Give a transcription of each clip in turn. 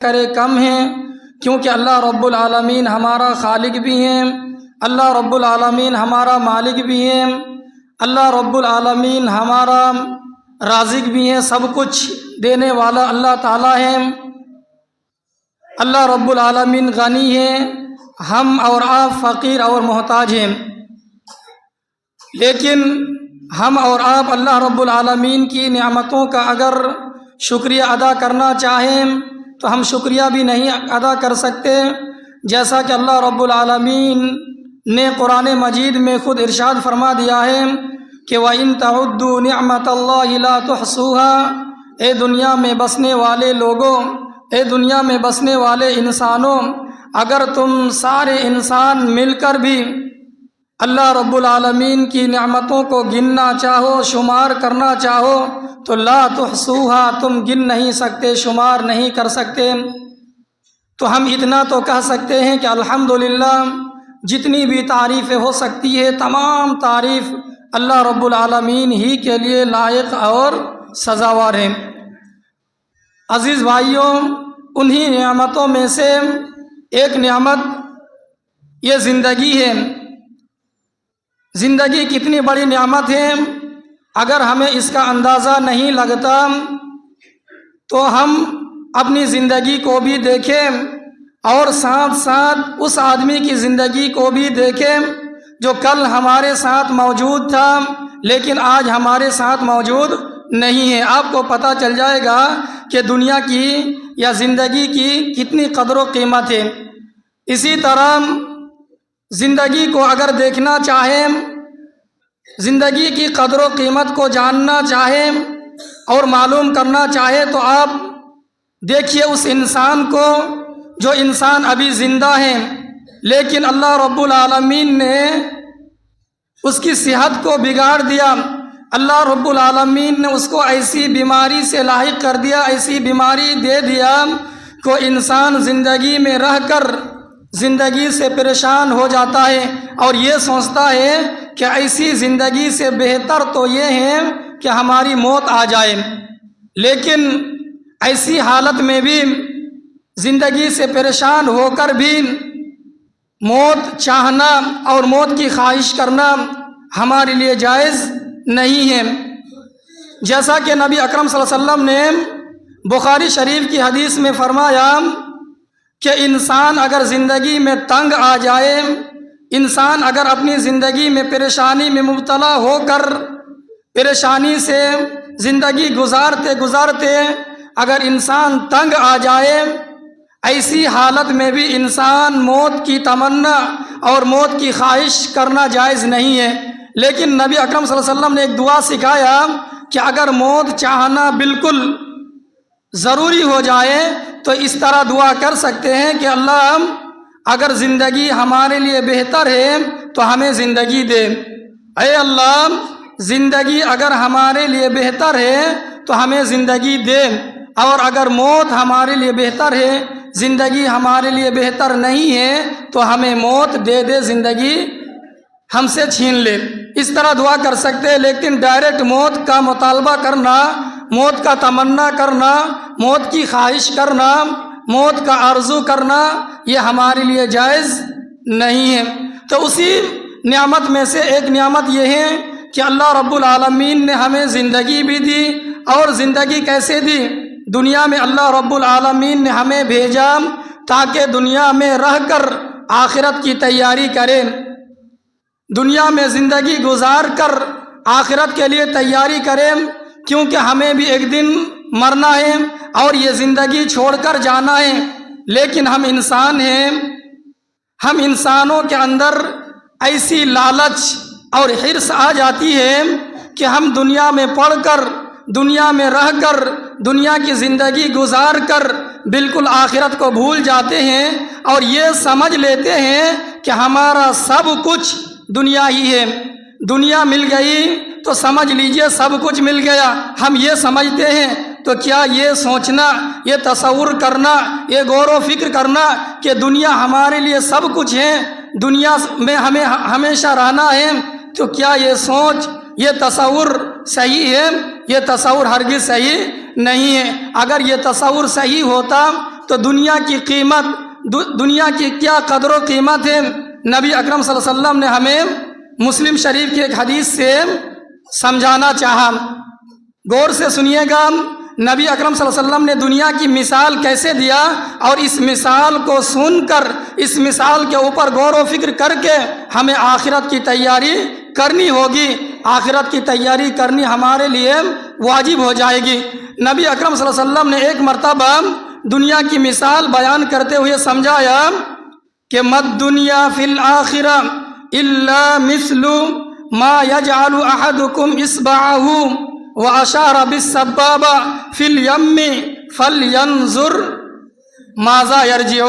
کرے کم ہیں، کیونکہ اللہ رب العالمین ہمارا خالق بھی ہیں، اللہ رب العالمین ہمارا مالک بھی ہیں، اللہ رب العالمین ہمارا رازق بھی ہیں، سب کچھ دینے والا اللہ تعالیٰ ہے۔ اللہ رب العالمین غنی ہے، ہم اور آپ فقیر اور محتاج ہیں، لیکن ہم اور آپ اللہ رب العالمین کی نعمتوں کا اگر شکریہ ادا کرنا چاہیں تو ہم شکریہ بھی نہیں ادا کر سکتے، جیسا کہ اللہ رب العالمین نے قرآن مجید میں خود ارشاد فرما دیا ہے کہ وَإِن تَعُدُّوا نِعْمَةَ اللَّهِ لَا تُحْصُوهَا۔ اے دنیا میں بسنے والے لوگوں، اے دنیا میں بسنے والے انسانوں، اگر تم سارے انسان مل کر بھی اللہ رب العالمین کی نعمتوں کو گننا چاہو، شمار کرنا چاہو تو لا تحصوها، تم گن نہیں سکتے، شمار نہیں کر سکتے۔ تو ہم اتنا تو کہہ سکتے ہیں کہ الحمدللہ جتنی بھی تعریفیں ہو سکتی ہے تمام تعریف اللہ رب العالمین ہی کے لیے لائق اور سزاوار ہے۔ عزیز بھائیوں، انہی نعمتوں میں سے ایک نعمت یہ زندگی ہے۔ زندگی کتنی بڑی نعمت ہے، اگر ہمیں اس کا اندازہ نہیں لگتا تو ہم اپنی زندگی کو بھی دیکھیں اور ساتھ ساتھ اس آدمی کی زندگی کو بھی دیکھیں جو کل ہمارے ساتھ موجود تھا لیکن آج ہمارے ساتھ موجود نہیں ہے۔ آپ کو پتہ چل جائے گا کہ دنیا کی یا زندگی کی کتنی قدر و قیمت ہے۔ اسی طرح زندگی کو اگر دیکھنا چاہیں، زندگی کی قدر و قیمت کو جاننا چاہیں اور معلوم کرنا چاہیں تو آپ دیکھیے اس انسان کو جو انسان ابھی زندہ ہے لیکن اللہ رب العالمین نے اس کی صحت کو بگاڑ دیا، اللہ رب العالمین نے اس کو ایسی بیماری سے لاحق کر دیا، ایسی بیماری دے دیا کہ انسان زندگی میں رہ کر زندگی سے پریشان ہو جاتا ہے اور یہ سوچتا ہے کہ ایسی زندگی سے بہتر تو یہ ہے کہ ہماری موت آ جائے، لیکن ایسی حالت میں بھی زندگی سے پریشان ہو کر بھی موت چاہنا اور موت کی خواہش کرنا ہمارے لیے جائز نہیں ہے۔ جیسا کہ نبی اکرم صلی اللہ علیہ وسلم نے بخاری شریف کی حدیث میں فرمایا کہ انسان اگر زندگی میں تنگ آ جائے، انسان اگر اپنی زندگی میں پریشانی میں مبتلا ہو کر پریشانی سے زندگی گزارتے گزارتے اگر انسان تنگ آ جائے، ایسی حالت میں بھی انسان موت کی تمنا اور موت کی خواہش کرنا جائز نہیں ہے، لیکن نبی اکرم صلی اللہ علیہ وسلم نے ایک دعا سکھایا کہ اگر موت چاہنا بالکل ضروری ہو جائے تو اس طرح دعا کر سکتے ہیں کہ اللہ اگر زندگی ہمارے لیے بہتر ہے تو ہمیں زندگی دے، اے اللہ زندگی اگر ہمارے لیے بہتر ہے تو ہمیں زندگی دے، اور اگر موت ہمارے لیے بہتر ہے، زندگی ہمارے لیے بہتر نہیں ہے تو ہمیں موت دے دے، زندگی ہم سے چھین لے۔ اس طرح دعا کر سکتے، لیکن ڈائریکٹ موت کا مطالبہ کرنا، موت کا تمنا کرنا، موت کی خواہش کرنا، موت کا آرزو کرنا یہ ہمارے لیے جائز نہیں ہے۔ تو اسی نعمت میں سے ایک نعمت یہ ہے کہ اللہ رب العالمین نے ہمیں زندگی بھی دی، اور زندگی کیسے دی؟ دنیا میں اللہ رب العالمین نے ہمیں بھیجا تاکہ دنیا میں رہ کر آخرت کی تیاری کریں، دنیا میں زندگی گزار کر آخرت کے لیے تیاری کریں، کیونکہ ہمیں بھی ایک دن مرنا ہے اور یہ زندگی چھوڑ کر جانا ہے۔ لیکن ہم انسان ہیں، ہم انسانوں کے اندر ایسی لالچ اور حرص آ جاتی ہے کہ ہم دنیا میں پڑھ کر، دنیا میں رہ کر، دنیا کی زندگی گزار کر بالکل آخرت کو بھول جاتے ہیں اور یہ سمجھ لیتے ہیں کہ ہمارا سب کچھ دنیا ہی ہے، دنیا مل گئی تو سمجھ لیجئے سب کچھ مل گیا، ہم یہ سمجھتے ہیں۔ تو کیا یہ سوچنا، یہ تصور کرنا، یہ غور و فکر کرنا کہ دنیا ہمارے لیے سب کچھ ہے، دنیا میں ہمیں ہمیشہ رہنا ہے، تو کیا یہ سوچ، یہ تصور صحیح ہے؟ یہ تصور ہرگز صحیح نہیں ہے۔ اگر یہ تصور صحیح ہوتا تو دنیا کی قیمت، دنیا کی کیا قدر و قیمت ہے، نبی اکرم صلی اللہ علیہ وسلم نے ہمیں مسلم شریف کی ایک حدیث سے سمجھانا چاہا۔ غور سے سنیے گا، نبی اکرم صلی اللہ علیہ وسلم نے دنیا کی مثال کیسے دیا، اور اس مثال کو سن کر، اس مثال کے اوپر غور و فکر کر کے ہمیں آخرت کی تیاری کرنی ہوگی، آخرت کی تیاری کرنی ہمارے لیے واجب ہو جائے گی۔ نبی اکرم صلی اللہ علیہ وسلم نے ایک مرتبہ دنیا کی مثال بیان کرتے ہوئے سمجھایا کہ مد دنیا فی الآخرہ الا مثل ما یجعل احدکم اصبعہ واشار بالسبابہ فی الیم فلینظر ماذا یرجع۔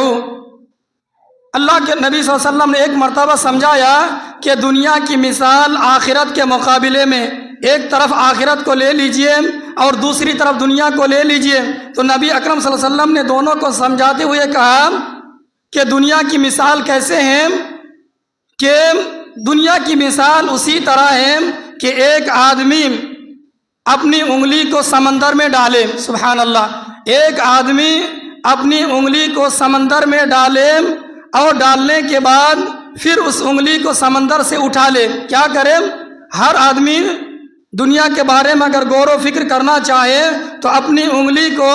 اللہ کے نبی صلی اللہ علیہ وسلم نے ایک مرتبہ سمجھایا کہ دنیا کی مثال آخرت کے مقابلے میں، ایک طرف آخرت کو لے لیجئے اور دوسری طرف دنیا کو لے لیجئے، تو نبی اکرم صلی اللہ علیہ وسلم نے دونوں کو سمجھاتے ہوئے کہا کہ دنیا کی مثال کیسے ہیں، کہ دنیا کی مثال اسی طرح ہے کہ ایک آدمی اپنی انگلی کو سمندر میں ڈالے، سبحان اللہ، ایک آدمی اپنی انگلی کو سمندر میں ڈالے اور ڈالنے کے بعد پھر اس انگلی کو سمندر سے اٹھا لے۔ کیا کرے؟ ہر آدمی دنیا کے بارے میں اگر غور و فکر کرنا چاہے تو اپنی انگلی کو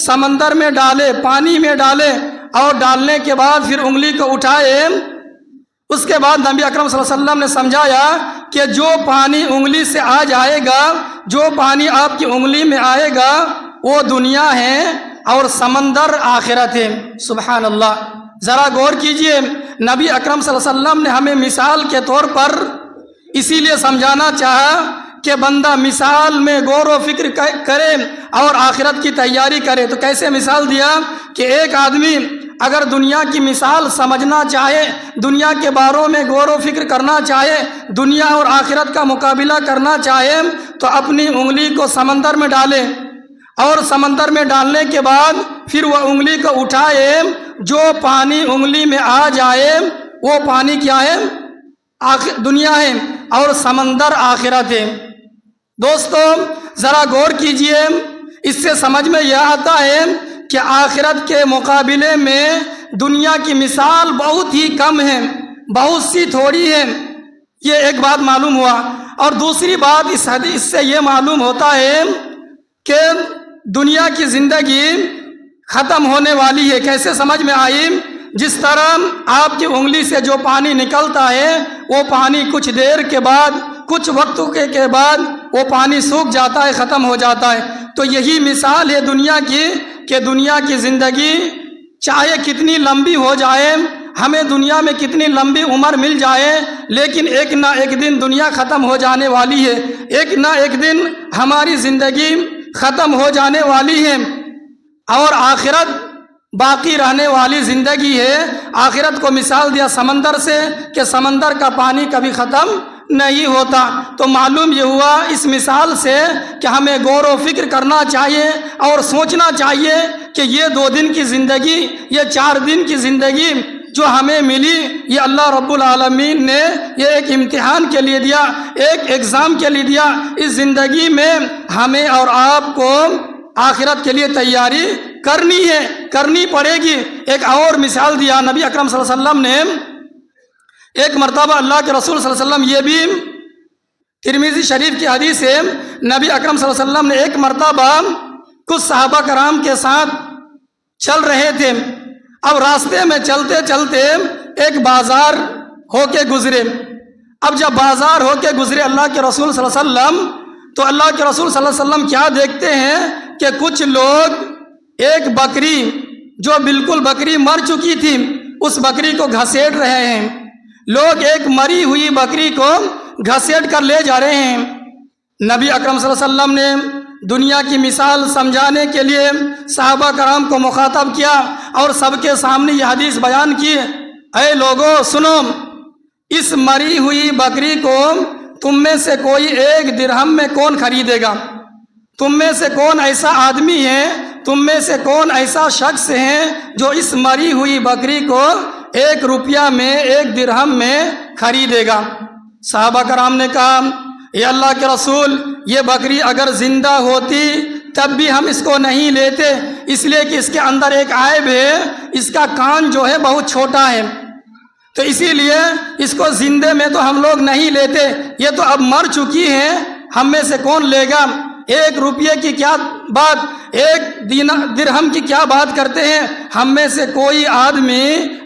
سمندر میں ڈالے، پانی میں ڈالے، اور ڈالنے کے بعد پھر انگلی کو اٹھائے۔ اس کے بعد نبی اکرم صلی اللہ علیہ وسلم نے سمجھایا کہ جو پانی انگلی سے آ جائے گا، جو پانی آپ کی انگلی میں آئے گا، وہ دنیا ہے اور سمندر آخرت ہے۔ سبحان اللہ، ذرا غور کیجئے، نبی اکرم صلی اللہ علیہ وسلم نے ہمیں مثال کے طور پر اسی لیے سمجھانا چاہا کہ بندہ مثال میں غور و فکر کرے اور آخرت کی تیاری کرے۔ تو کیسے مثال دیا کہ ایک آدمی اگر دنیا کی مثال سمجھنا چاہے، دنیا کے باروں میں غور و فکر کرنا چاہے، دنیا اور آخرت کا مقابلہ کرنا چاہے، تو اپنی انگلی کو سمندر میں ڈالے، اور سمندر میں ڈالنے کے بعد پھر وہ انگلی کو اٹھائے، جو پانی انگلی میں آ جائے وہ پانی کیا ہے؟ دنیا ہے، اور سمندر آخرت ہے۔ دوستو ذرا غور کیجئے، اس سے سمجھ میں یہ آتا ہے کہ آخرت کے مقابلے میں دنیا کی مثال بہت ہی کم ہے، بہت سی تھوڑی ہے، یہ ایک بات معلوم ہوا۔ اور دوسری بات اس حدیث سے یہ معلوم ہوتا ہے کہ دنیا کی زندگی ختم ہونے والی ہے۔ کیسے سمجھ میں آئی؟ جس طرح آپ کی انگلی سے جو پانی نکلتا ہے وہ پانی کچھ دیر کے بعد، کچھ وقت کے بعد وہ پانی سوکھ جاتا ہے، ختم ہو جاتا ہے۔ تو یہی مثال ہے دنیا کی کہ دنیا کی زندگی چاہے کتنی لمبی ہو جائے، ہمیں دنیا میں کتنی لمبی عمر مل جائے، لیکن ایک نہ ایک دن دنیا ختم ہو جانے والی ہے، ایک نہ ایک دن ہماری زندگی ختم ہو جانے والی ہے، اور آخرت باقی رہنے والی زندگی ہے۔ آخرت کو مثال دیا سمندر سے کہ سمندر کا پانی کبھی ختم نہیں ہوتا۔ تو معلوم یہ ہوا اس مثال سے کہ ہمیں غور و فکر کرنا چاہیے اور سوچنا چاہیے کہ یہ 2 دن کی زندگی، یہ 4 دن کی زندگی جو ہمیں ملی، یہ اللہ رب العالمین نے یہ ایک امتحان کے لیے دیا، ایک ایگزام کے لیے دیا۔ اس زندگی میں ہمیں اور آپ کو آخرت کے لیے تیاری کرنی ہے، کرنی پڑے گی۔ ایک اور مثال دیا نبی اکرم صلی اللہ علیہ وسلم نے، ایک مرتبہ اللہ کے رسول صلی اللہ علیہ وسلم، یہ بھی ترمذی شریف کی حدیث ہے، نبی اکرم صلی اللہ علیہ وسلم نے ایک مرتبہ کچھ صحابہ کرام کے ساتھ چل رہے تھے۔ اب راستے میں چلتے چلتے ایک بازار ہو کے گزرے۔ اب جب بازار ہو کے گزرے اللہ کے رسول صلی اللہ علیہ وسلم، تو اللہ کے رسول صلی اللہ علیہ وسلم کیا دیکھتے ہیں کہ کچھ لوگ ایک بکری جو بالکل بکری مر چکی تھی، اس بکری کو گھسیٹ رہے ہیں۔ لوگ ایک مری ہوئی بکری کو گھسیٹ کر لے جا رہے ہیں۔ نبی اکرم صلی اللہ علیہ وسلم نے دنیا کی مثال سمجھانے کے لیے صحابہ کرام کو مخاطب کیا اور سب کے سامنے یہ حدیث بیان کی، اے لوگو سنو، اس مری ہوئی بکری کو تم میں سے کوئی 1 درہم میں کون خریدے گا؟ تم میں سے کون ایسا آدمی ہے، تم میں سے کون ایسا شخص ہے جو اس مری ہوئی بکری کو 1 روپیہ میں، 1 درہم میں خریدے گا؟ صحابہ کرام نے کہا اے اللہ کے رسول، یہ بکری اگر زندہ ہوتی تب بھی ہم اس کو نہیں لیتے، اس لیے کہ اس کے اندر ایک عیب ہے، اس کا کان جو ہے بہت چھوٹا ہے، تو اسی لیے اس کو زندے میں تو ہم لوگ نہیں لیتے، یہ تو اب مر چکی ہے، ہم میں سے کون لے گا؟ 1 روپیے کی کیا بات، 1 درہم کی کیا بات کرتے ہیں، ہم میں سے کوئی آدمی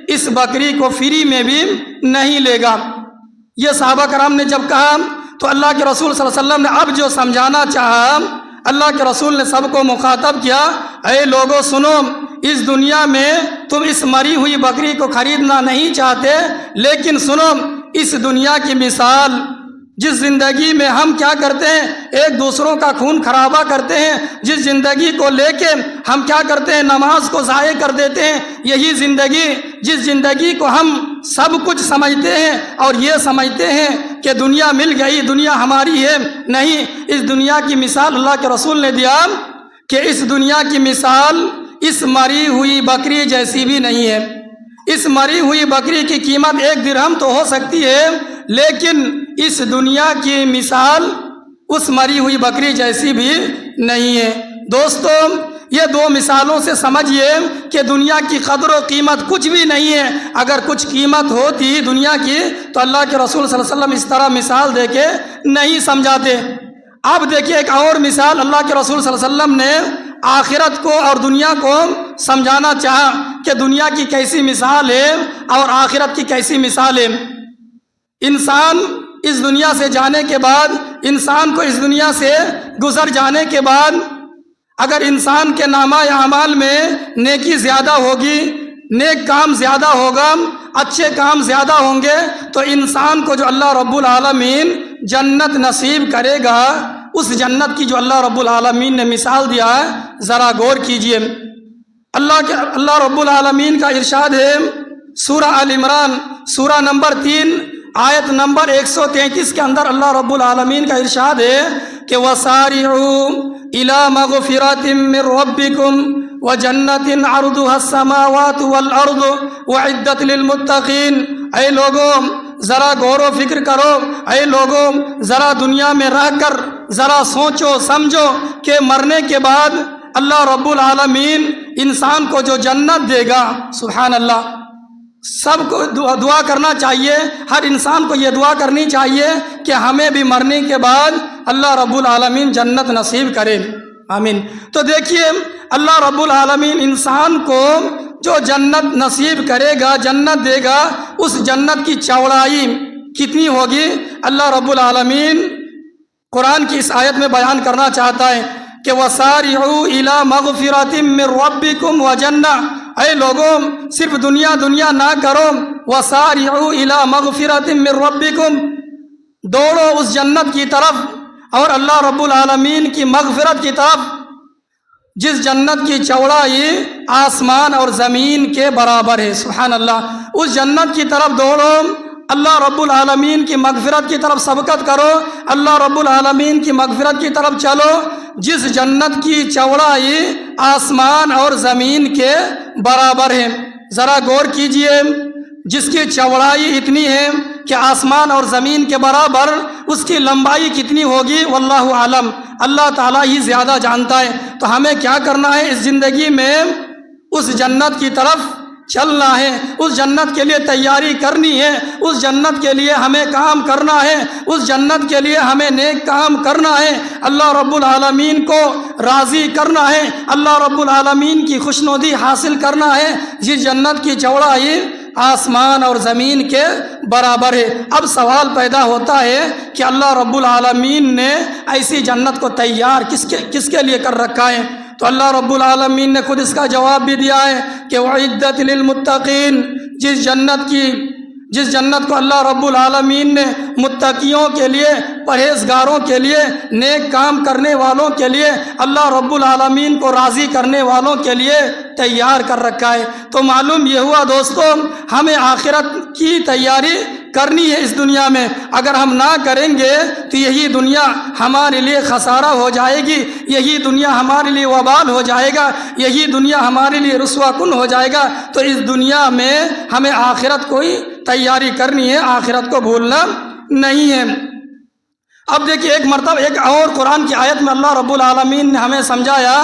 اس بکری کو فری میں بھی نہیں لے گا۔ یہ صحابہ کرام نے جب کہا تو اللہ کے رسول صلی اللہ علیہ وسلم نے اب جو سمجھانا چاہا، اللہ کے رسول نے سب کو مخاطب کیا، اے لوگو سنو، اس دنیا میں تم اس مری ہوئی بکری کو خریدنا نہیں چاہتے، لیکن سنو، اس دنیا کی مثال، جس زندگی میں ہم کیا کرتے ہیں، ایک دوسروں کا خون خرابہ کرتے ہیں، جس زندگی کو لے کے ہم کیا کرتے ہیں، نماز کو ضائع کر دیتے ہیں، یہی زندگی، جس زندگی کو ہم سب کچھ سمجھتے ہیں اور یہ سمجھتے ہیں کہ دنیا مل گئی، دنیا ہماری ہے، نہیں، اس دنیا کی مثال اللہ کے رسول نے دیا کہ اس دنیا کی مثال اس مری ہوئی بکری جیسی بھی نہیں ہے۔ اس مری ہوئی بکری کی قیمت 1 درہم تو ہو سکتی ہے، لیکن اس دنیا کی مثال اس مری ہوئی بکری جیسی بھی نہیں ہے۔ دوستو، یہ 2 مثالوں سے سمجھیے کہ دنیا کی قدر و قیمت کچھ بھی نہیں ہے۔ اگر کچھ قیمت ہوتی دنیا کی تو اللہ کے رسول صلی اللہ علیہ وسلم اس طرح مثال دے کے نہیں سمجھاتے۔ اب دیکھیے ایک اور مثال اللہ کے رسول صلی اللہ علیہ وسلم نے آخرت کو اور دنیا کو سمجھانا چاہا کہ دنیا کی کیسی مثال ہے اور آخرت کی کیسی مثال ہے۔ انسان اس دنیا سے جانے کے بعد، انسان کو اس دنیا سے گزر جانے کے بعد، اگر انسان کے نامہ اعمال میں نیکی زیادہ ہوگی، نیک کام زیادہ ہوگا، اچھے کام زیادہ ہوں گے، تو انسان کو جو اللہ رب العالمین جنت نصیب کرے گا، اس جنت کی جو اللہ رب العالمین نے مثال دیا ہے، ذرا غور کیجئے۔ اللہ رب العالمین کا ارشاد ہے سورہ آل عمران، سورہ نمبر 3 آیت نمبر 133 کے اندر اللہ رب العالمین کا ارشاد ہے کہ وَسَارِعُوا إِلَى مَغْفِرَةٍ مِّن رَّبِّكُمْ وَجَنَّةٍ عَرْضُهَا السَّمَاوَاتُ وَالْأَرْضُ وَأُعِدَّتْ لِلْمُتَّقِينَ۔ اے لوگوں ذرا غور و فکر کرو، اے لوگوں ذرا دنیا میں رہ کر ذرا سوچو سمجھو کہ مرنے کے بعد اللہ رب العالمین انسان کو جو جنت دے گا، سبحان اللہ، سب کو دعا کرنا چاہیے، ہر انسان کو یہ دعا کرنی چاہیے کہ ہمیں بھی مرنے کے بعد اللہ رب العالمین جنت نصیب کرے، آمین۔ تو دیکھیے اللہ رب العالمین انسان کو جو جنت نصیب کرے گا، جنت دے گا، اس جنت کی چوڑائی کتنی ہوگی، اللہ رب العالمین قرآن کی اس آیت میں بیان کرنا چاہتا ہے کہ وَسَارِعُوا إِلَى مَغْفِرَةٍ مِّن رَّبِّكُمْ وَجَنَّةٍ۔ اے لوگوں صرف دنیا دنیا نہ کرو، وَسَارِعُوا إِلَى مَغْفِرَةٍ مِّن رَّبِّكُمْ، دوڑو اس جنت کی طرف اور اللہ رب العالمین کی مغفرت کی طرف، جس جنت کی چوڑائی آسمان اور زمین کے برابر ہے، سبحان اللہ، اس جنت کی طرف دوڑو، اللہ رب العالمین کی مغفرت کی طرف سبقت کرو، اللہ رب العالمین کی مغفرت کی طرف چلو، جس جنت کی چوڑائی آسمان اور زمین کے برابر ہے۔ ذرا غور کیجئے، جس کی چوڑائی اتنی ہے کہ آسمان اور زمین کے برابر، اس کی لمبائی کتنی ہوگی واللہ عالم، اللہ تعالیٰ ہی زیادہ جانتا ہے۔ تو ہمیں کیا کرنا ہے اس زندگی میں، اس جنت کی طرف چلنا ہے، اس جنت کے لیے تیاری کرنی ہے، اس جنت کے لیے ہمیں کام کرنا ہے، اس جنت کے لیے ہمیں نیک کام کرنا ہے، اللہ رب العالمین کو راضی کرنا ہے، اللہ رب العالمین کی خوشنودی حاصل کرنا ہے، جس جنت کی چوڑائی آسمان اور زمین کے برابر ہے۔ اب سوال پیدا ہوتا ہے کہ اللہ رب العالمین نے ایسی جنت کو تیار کس کے لیے کر رکھا ہے؟ تو اللہ رب العالمین نے خود اس کا جواب بھی دیا ہے کہ وَعِدَّتْ لِلْمُتَّقِينَ، جس جنت کو اللہ رب العالمین نے متقیوں کے لیے، پرہیزگاروں کے لیے، نیک کام کرنے والوں کے لیے، اللہ رب العالمین کو راضی کرنے والوں کے لیے تیار کر رکھا ہے۔ تو معلوم یہ ہوا دوستو، ہمیں آخرت کی تیاری کرنی ہے اس دنیا میں۔ اگر ہم نہ کریں گے تو یہی دنیا ہمارے لیے خسارہ ہو جائے گی، یہی دنیا ہمارے لیے وبال ہو جائے گا، یہی دنیا ہمارے لیے رسوا کن ہو جائے گا۔ تو اس دنیا میں ہمیں آخرت کو ہی تیاری کرنی ہے، آخرت کو بھولنا نہیں ہے۔ اب دیکھیے ایک مرتبہ ایک اور قرآن کی آیت میں اللہ رب العالمین نے ہمیں سمجھایا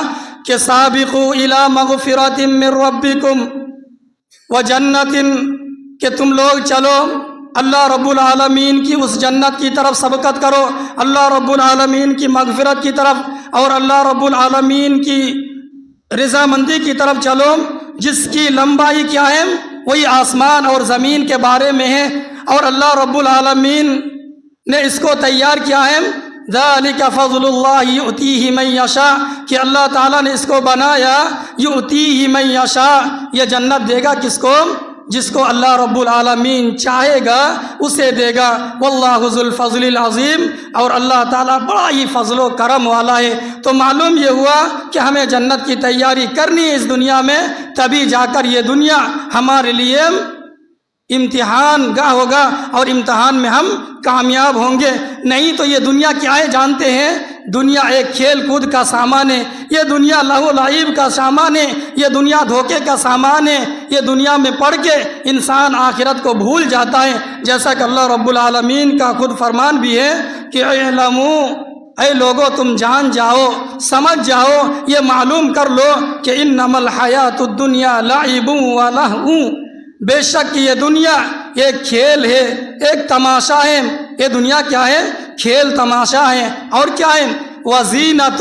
کہ سابقوا الی مغفرۃ من ربکم وجنۃ، کہ تم لوگ چلو اللہ رب العالمین کی اس جنت کی طرف سبقت کرو، اللہ رب العالمین کی مغفرت کی طرف، اور اللہ رب العالمین کی رضامندی کی طرف چلو، جس کی لمبائی کیا ہے، وہی آسمان اور زمین کے بارے میں ہے، اور اللہ رب العالمین نے اس کو تیار کیا ہے۔ ذالک فضل اللہ یؤتیہ من یشاء، کہ اللہ تعالیٰ نے اس کو بنایا، یؤتیہ من یشاء، یہ جنت دے گا کس کو؟ جس کو اللہ رب العالمین چاہے گا اسے دے گا۔ واللہ ذو الفضل العظیم، اور اللہ تعالیٰ بڑا ہی فضل و کرم والا ہے۔ تو معلوم یہ ہوا کہ ہمیں جنت کی تیاری کرنی ہے اس دنیا میں، تبھی جا کر یہ دنیا ہمارے لیے امتحان گاہ ہوگا اور امتحان میں ہم کامیاب ہوں گے۔ نہیں تو یہ دنیا کیا ہے جانتے ہیں؟ دنیا ایک کھیل کود کا سامان ہے، یہ دنیا لہو لعب کا سامان ہے، یہ دنیا دھوکے کا سامان ہے، یہ دنیا میں پڑھ کے انسان آخرت کو بھول جاتا ہے، جیسا کہ اللہ رب العالمین کا خود فرمان بھی ہے کہ اعلموا، اے لوگوں تم جان جاؤ، سمجھ جاؤ، یہ معلوم کر لو کہ انما الحیات الدنیا لعب و لہو، بے شک یہ دنیا ایک کھیل ہے، ایک تماشا ہے۔ یہ دنیا کیا ہے؟ کھیل تماشا ہے، اور کیا ہے؟ وزینۃ،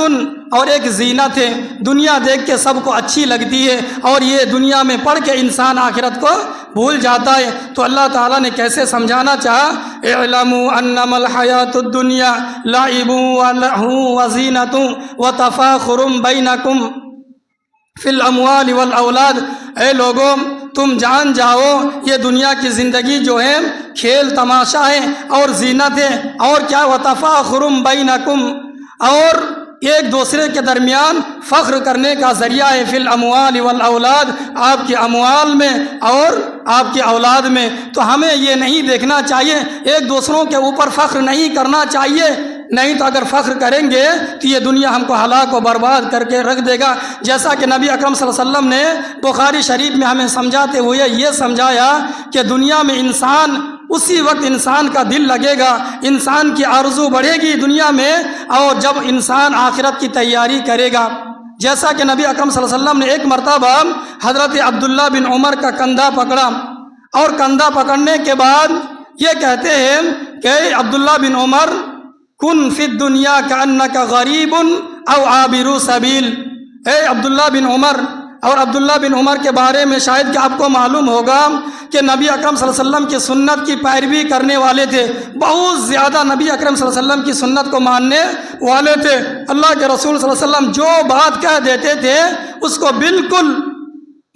اور ایک زینت ہے۔ دنیا دیکھ کے سب کو اچھی لگتی ہے، اور یہ دنیا میں پڑھ کے انسان آخرت کو بھول جاتا ہے۔ تو اللہ تعالیٰ نے کیسے سمجھانا چاہا؟ اعلموا انما الحیات الدنیا لعب و لہو وزینۃ وتفاخر بینکم فی الاموال والاولاد، اے لوگوں تم جان جاؤ یہ دنیا کی زندگی جو ہے کھیل تماشا ہے اور زینت ہے، اور کیا؟ وتفاخر بینکم، اور ایک دوسرے کے درمیان فخر کرنے کا ذریعہ ہے، فی الاموال والاولاد، آپ کے اموال میں اور آپ کے اولاد میں۔ تو ہمیں یہ نہیں دیکھنا چاہیے، ایک دوسروں کے اوپر فخر نہیں کرنا چاہیے، نہیں تو اگر فخر کریں گے تو یہ دنیا ہم کو ہلاک و برباد کر کے رکھ دے گا۔ جیسا کہ نبی اکرم صلی اللہ علیہ وسلم نے بخاری شریف میں ہمیں سمجھاتے ہوئے یہ سمجھایا کہ دنیا میں انسان، اسی وقت انسان کا دل لگے گا، انسان کی آرزو بڑھے گی دنیا میں، اور جب انسان آخرت کی تیاری کرے گا۔ جیسا کہ نبی اکرم صلی اللہ علیہ وسلم نے ایک مرتبہ حضرت عبداللہ بن عمر کا کندھا پکڑا، اور کندھا پکڑنے کے بعد یہ کہتے ہیں کہ عبداللہ بن عمر کن فی الدنیا کأنک غریب او عابر سبیل، اے عبداللہ بن عمر، اور عبداللہ بن عمر کے بارے میں شاید کہ آپ کو معلوم ہوگا کہ نبی اکرم صلی اللہ علیہ وسلم کی سنت کی پیروی کرنے والے تھے، بہت زیادہ نبی اکرم صلی اللہ علیہ وسلم کی سنت کو ماننے والے تھے۔ اللہ کے رسول صلی اللہ علیہ وسلم جو بات کہہ دیتے تھے اس کو بالکل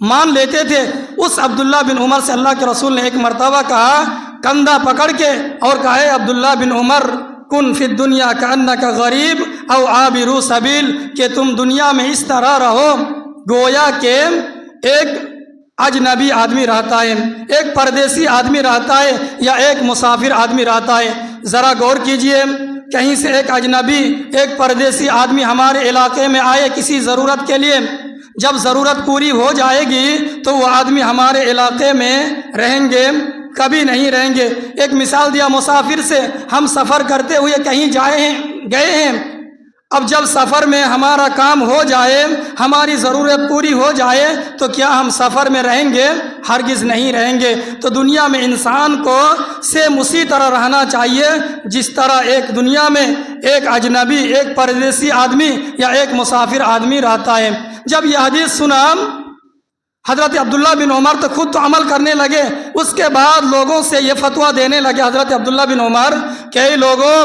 مان لیتے تھے۔ اس عبداللہ بن عمر سے اللہ کے رسول نے ایک مرتبہ کہا، کندھا پکڑ کے، اور کہا ہے عبداللہ بن عمر کن فی الدنیا کأنک غریب او عابر سبیل، کہ تم دنیا میں اس طرح رہو گویا کہ ایک اجنبی آدمی رہتا ہے، ایک پردیسی آدمی رہتا ہے، یا ایک مسافر آدمی رہتا ہے۔ ذرا غور کیجئے، کہیں سے ایک اجنبی، ایک پردیسی آدمی ہمارے علاقے میں آئے کسی ضرورت کے لیے، جب ضرورت پوری ہو جائے گی تو وہ آدمی ہمارے علاقے میں رہیں گے؟ کبھی نہیں رہیں گے۔ ایک مثال دیا مسافر سے، ہم سفر کرتے ہوئے کہیں گئے ہیں، اب جب سفر میں ہمارا کام ہو جائے، ہماری ضرورت پوری ہو جائے تو کیا ہم سفر میں رہیں گے؟ ہرگز نہیں رہیں گے۔ تو دنیا میں انسان کو سیم اسی طرح رہنا چاہیے جس طرح ایک دنیا میں ایک اجنبی، ایک پردیسی آدمی یا ایک مسافر آدمی رہتا ہے۔ جب یہ حدیث سنا حضرت عبداللہ بن عمر تو خود تو عمل کرنے لگے، اس کے بعد لوگوں سے یہ فتویٰ دینے لگے حضرت عبداللہ بن عمر کہ اے لوگوں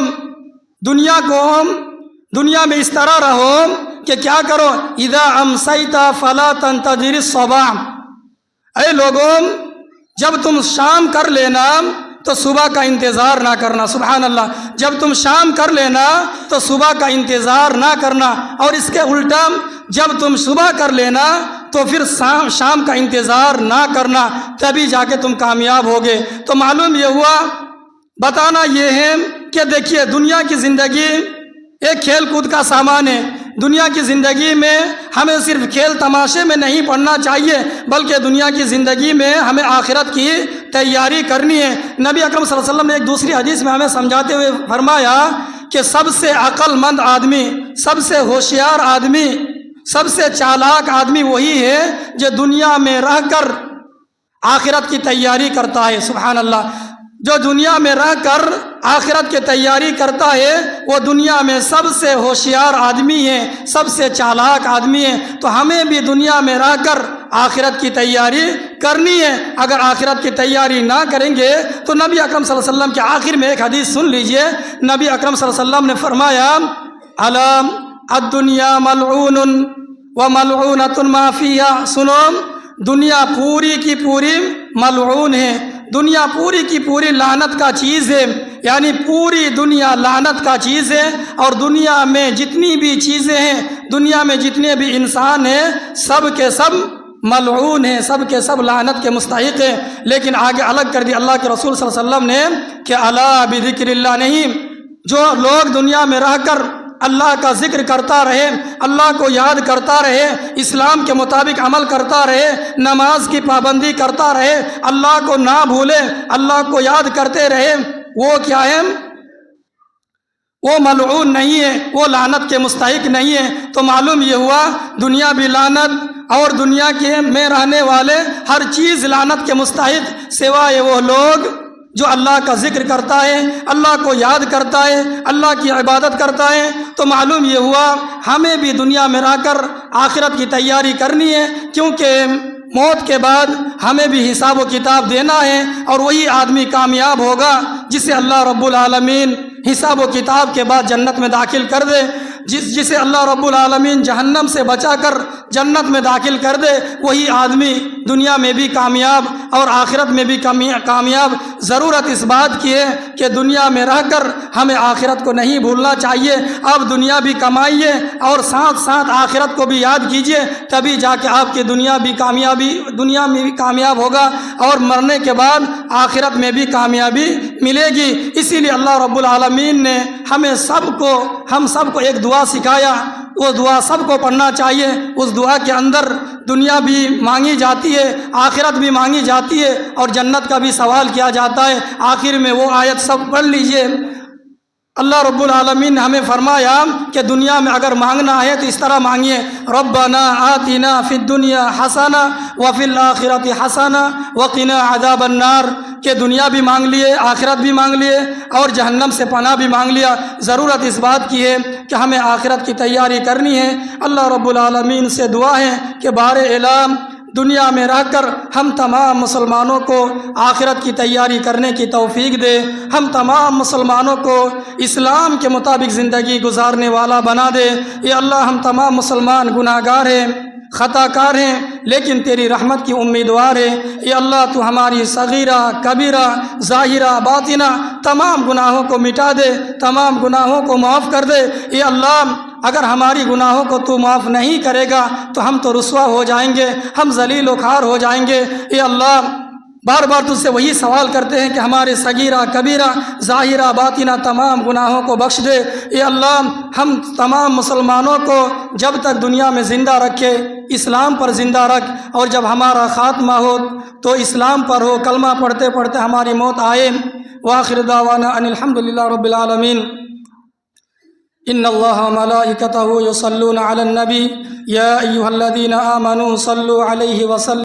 دنیا میں اس طرح رہو کہ کیا کرو، اذا امسیت فلا تنتظر الصباح، اے لوگوں جب تم شام کر لینا تو صبح کا انتظار نہ کرنا۔ سبحان اللہ، جب تم شام کر لینا تو صبح کا انتظار نہ کرنا، اور اس کے الٹا جب تم صبح کر لینا تو پھر شام کا انتظار نہ کرنا، تبھی جا کے تم کامیاب ہوگے۔ تو معلوم یہ ہوا، بتانا یہ ہے کہ دیکھیے دنیا کی زندگی ایک کھیل کود کا سامان ہے۔ دنیا کی زندگی میں ہمیں صرف کھیل تماشے میں نہیں پڑنا چاہیے، بلکہ دنیا کی زندگی میں ہمیں آخرت کی تیاری کرنی ہے۔ نبی اکرم صلی اللہ علیہ وسلم نے ایک دوسری حدیث میں ہمیں سمجھاتے ہوئے فرمایا کہ سب سے عقل مند آدمی، سب سے ہوشیار آدمی، سب سے چالاک آدمی وہی ہے جو دنیا میں رہ کر آخرت کی تیاری کرتا ہے۔ سبحان اللہ، جو دنیا میں رہ کر آخرت کی تیاری کرتا ہے وہ دنیا میں سب سے ہوشیار آدمی ہے، سب سے چالاک آدمی ہے۔ تو ہمیں بھی دنیا میں رہ کر آخرت کی تیاری کرنی ہے۔ اگر آخرت کی تیاری نہ کریں گے تو نبی اکرم صلی اللہ علیہ وسلم کے آخر میں ایک حدیث سن لیجئے۔ نبی اکرم صلی اللہ علیہ وسلم نے فرمایا، علام الدنیا ملعون وملعونۃ ما فیہا، سنو دنیا پوری کی پوری ملعون ہے، دنیا پوری کی پوری لعنت کا چیز ہے، یعنی پوری دنیا لعنت کا چیز ہے۔ اور دنیا میں جتنی بھی چیزیں ہیں، دنیا میں جتنے بھی انسان ہیں، سب کے سب ملعون ہیں، سب کے سب لعنت کے مستحق ہیں۔ لیکن آگے الگ کر دی اللہ کے رسول صلی اللہ علیہ وسلم نے کہ الا بذکر اللہ، نہیں، جو لوگ دنیا میں رہ کر اللہ کا ذکر کرتا رہے، اللہ کو یاد کرتا رہے، اسلام کے مطابق عمل کرتا رہے، نماز کی پابندی کرتا رہے، اللہ کو نہ بھولے، اللہ کو یاد کرتے رہے، وہ کیا ہے؟ وہ ملعون نہیں ہے، وہ لعنت کے مستحق نہیں ہے۔ تو معلوم یہ ہوا دنیا بھی لعنت اور دنیا کے میں رہنے والے ہر چیز لعنت کے مستحق سوائے وہ لوگ جو اللہ کا ذکر کرتا ہے، اللہ کو یاد کرتا ہے، اللہ کی عبادت کرتا ہے۔ تو معلوم یہ ہوا ہمیں بھی دنیا میں رہ کر آخرت کی تیاری کرنی ہے، کیونکہ موت کے بعد ہمیں بھی حساب و کتاب دینا ہے، اور وہی آدمی کامیاب ہوگا جسے اللہ رب العالمین حساب و کتاب کے بعد جنت میں داخل کر دے، جسے اللہ رب العالمین جہنم سے بچا کر جنت میں داخل کر دے، وہی آدمی دنیا میں بھی کامیاب اور آخرت میں بھی کامیاب۔ ضرورت اس بات کی ہے کہ دنیا میں رہ کر ہمیں آخرت کو نہیں بھولنا چاہیے۔ آپ دنیا بھی کمائیے اور ساتھ ساتھ آخرت کو بھی یاد کیجیے، تبھی جا کے آپ کی دنیا میں بھی کامیاب ہوگا، اور مرنے کے بعد آخرت میں بھی کامیابی ملے گی۔ اسی لیے اللہ رب العالمین نے ہم سب کو ایک دعا سکھایا، وہ دعا سب کو پڑھنا چاہیے۔ اس دعا کے اندر دنیا بھی مانگی جاتی ہے، آخرت بھی مانگی جاتی ہے، اور جنت کا بھی سوال کیا جاتا ہے۔ آخر میں وہ آیت سب پڑھ لیجئے۔ اللہ رب العالمین نے ہمیں فرمایا کہ دنیا میں اگر مانگنا ہے تو اس طرح مانگیے، ربنا آتنا فی الدنیا حسنہ وفی الآخرۃ حسنہ وقنا عذاب النار، کہ دنیا بھی مانگ لیے، آخرت بھی مانگ لیے، اور جہنم سے پناہ بھی مانگ لیا۔ ضرورت اس بات کی ہے کہ ہمیں آخرت کی تیاری کرنی ہے۔ اللہ رب العالمین سے دعا ہے کہ بار اعلام دنیا میں رہ کر ہم تمام مسلمانوں کو آخرت کی تیاری کرنے کی توفیق دے، ہم تمام مسلمانوں کو اسلام کے مطابق زندگی گزارنے والا بنا دے۔ یا اللہ، ہم تمام مسلمان گناہ گار ہیں، خطا کار ہیں، لیکن تیری رحمت کی امیدوار ہے۔ یا اللہ، تو ہماری صغیرہ کبیرہ ظاہرہ باطنہ تمام گناہوں کو مٹا دے، تمام گناہوں کو معاف کر دے۔ یا اللہ، اگر ہماری گناہوں کو تو معاف نہیں کرے گا تو ہم تو رسوا ہو جائیں گے، ہم ذلیل و خوار ہو جائیں گے۔ اے اللہ، بار بار تجھ سے وہی سوال کرتے ہیں کہ ہمارے صغیرہ کبیرہ ظاہرہ باطنہ تمام گناہوں کو بخش دے۔ اے اللہ، ہم تمام مسلمانوں کو جب تک دنیا میں زندہ رکھے اسلام پر زندہ رکھ، اور جب ہمارا خاتمہ ہو تو اسلام پر ہو، کلمہ پڑھتے پڑھتے ہماری موت آئے۔ وآخر دعوانا ان الحمدللہ رب العالمین۔ ان اللہ وملائکتہ یصلون علی النبی یا ایھا الذین آمنوا صلوا علیہ وسلم